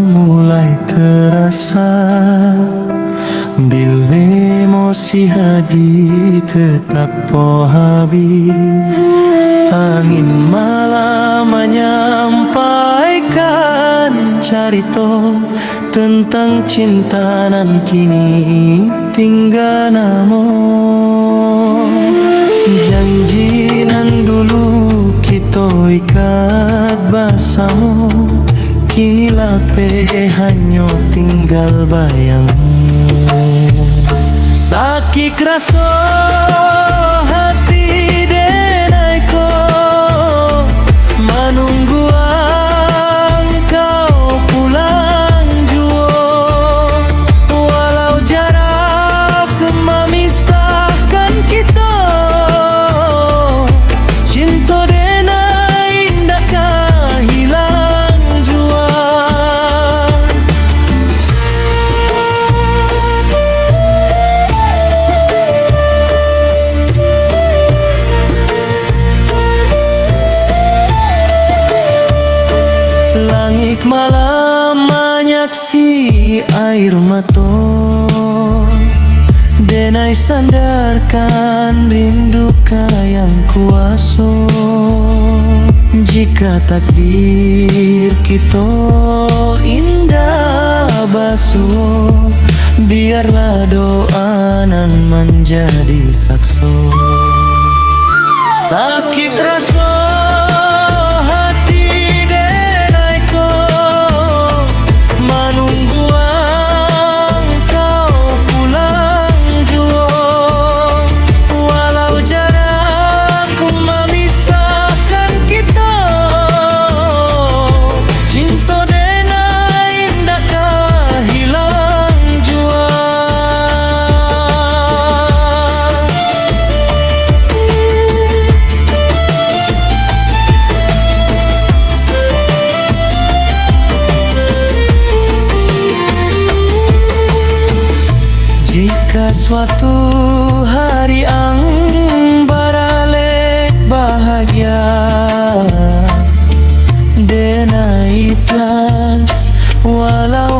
mulai terasa, bila emosi hadi tetap pohabi. Angin malam menyampaikan carito tentang cinta nan kini tinggal namo. Janji nan dulu kita ikat bersama, kini lape hanya tinggal bayangmu. Sakit rasa hati denaiku menunggu engkau pulang jua, walau jarak memisahkan kita. Cinta denai indakkah hilang jua. Langit malam menyaksi air mata, denai sandarkan rindu yang kuasa. Jika takdir kita indah basuh, biarlah doa nan menjadi sakso. Sakit rasa hati denaiku menunggu engkau pulang jua, walau jarak memisahkan kita. Cinta denai indakkah hilang jua. Jika suatu hari ang baralek bahagia, denai ikhlas walau